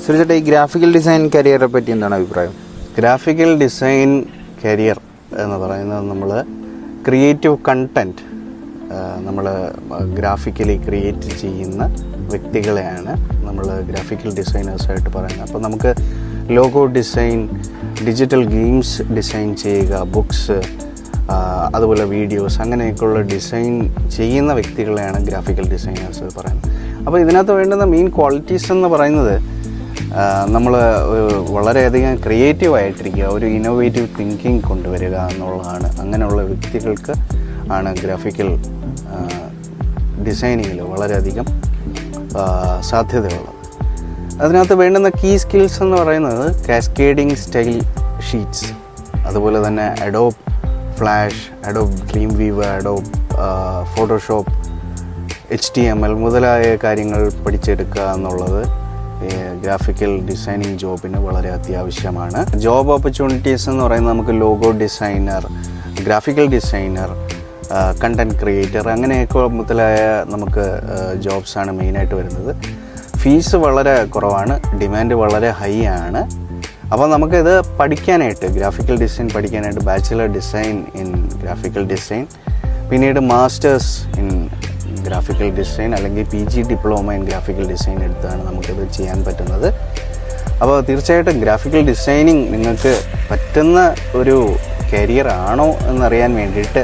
സുരേഷേട്ടാ, ഈ graphical design കരിയറെ പറ്റി എന്താണ് അഭിപ്രായം? ഗ്രാഫിക്കൽ ഡിസൈൻ കരിയർ എന്ന് പറയുന്നത് നമ്മൾ ക്രിയേറ്റീവ് കണ്ടൻറ്റ് നമ്മൾ ഗ്രാഫിക്കലി ക്രിയേറ്റ് ചെയ്യുന്ന വ്യക്തികളെയാണ് നമ്മൾ ഗ്രാഫിക്കൽ ഡിസൈനേഴ്സായിട്ട് പറയുന്നത്. അപ്പോൾ നമുക്ക് logo design, digital games design ചെയ്യുക, ബുക്സ്, അതുപോലെ വീഡിയോസ്, അങ്ങനെയൊക്കെയുള്ള ഡിസൈൻ ചെയ്യുന്ന വ്യക്തികളെയാണ് ഗ്രാഫിക്കൽ ഡിസൈനേഴ്സ് പറയുന്നത്. അപ്പോൾ ഇതിനകത്ത് വേണ്ടുന്ന മെയിൻ ക്വാളിറ്റീസ് എന്ന് പറയുന്നത് നമ്മൾ വളരെയധികം ക്രിയേറ്റീവായിട്ടിരിക്കുക, ഒരു ഇന്നോവേറ്റീവ് തിങ്കിങ് കൊണ്ടുവരിക എന്നുള്ളതാണ്. അങ്ങനെയുള്ള വ്യക്തികൾക്ക് ആണ് ഗ്രാഫിക്കൽ ഡിസൈനിങ്ങിൽ വളരെയധികം സാധ്യതയുള്ളത്. അതിനകത്ത് വേണ്ടുന്ന കീ സ്കിൽസ് എന്ന് പറയുന്നത് കാസ്കേഡിങ് സ്റ്റൈൽ ഷീറ്റ്സ്, അതുപോലെ തന്നെ Adobe flash, Adobe dream weaver, Adobe Photoshop, HTML മുതലായ കാര്യങ്ങൾ പഠിച്ചെടുക്കുക എന്നുള്ളത് ഗ്രാഫിക്കൽ ഡിസൈനിങ് ജോബിന് വളരെ അത്യാവശ്യമാണ്. ജോബ് ഓപ്പർച്യൂണിറ്റീസ് എന്ന് പറയുന്നത് നമുക്ക് logo designer, graphical designer, content creator, അങ്ങനെയൊക്കെ മുതലായ നമുക്ക് ജോബ്സാണ് മെയിനായിട്ട് വരുന്നത്. ഫീസ് വളരെ കുറവാണ്, ഡിമാൻഡ് വളരെ ഹൈ ആണ്. അപ്പോൾ നമുക്കിത് പഠിക്കാനായിട്ട്, ഗ്രാഫിക്കൽ ഡിസൈൻ പഠിക്കാനായിട്ട് bachelor design in graphical design, പിന്നീട് മാസ്റ്റേഴ്സ് ഇൻ ഗ്രാഫിക്കൽ ഡിസൈൻ അല്ലെങ്കിൽ PG diploma in graphical design എടുത്താണ് നമുക്കിത് ചെയ്യാൻ പറ്റുന്നത്. അപ്പോൾ തീർച്ചയായിട്ടും ഗ്രാഫിക്കൽ ഡിസൈനിങ് നിങ്ങൾക്ക് പറ്റുന്ന ഒരു കരിയർ ആണോ എന്നറിയാൻ വേണ്ടിയിട്ട്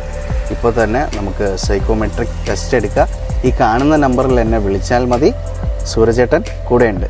ഇപ്പോൾ തന്നെ നമുക്ക് സൈക്കോമെട്രിക് ടെസ്റ്റ് എടുക്കുക. ഈ കാണുന്ന നമ്പറിൽ എന്നെ വിളിച്ചാൽ മതി. സൂരജേട്ടൻ കൂടെയുണ്ട്.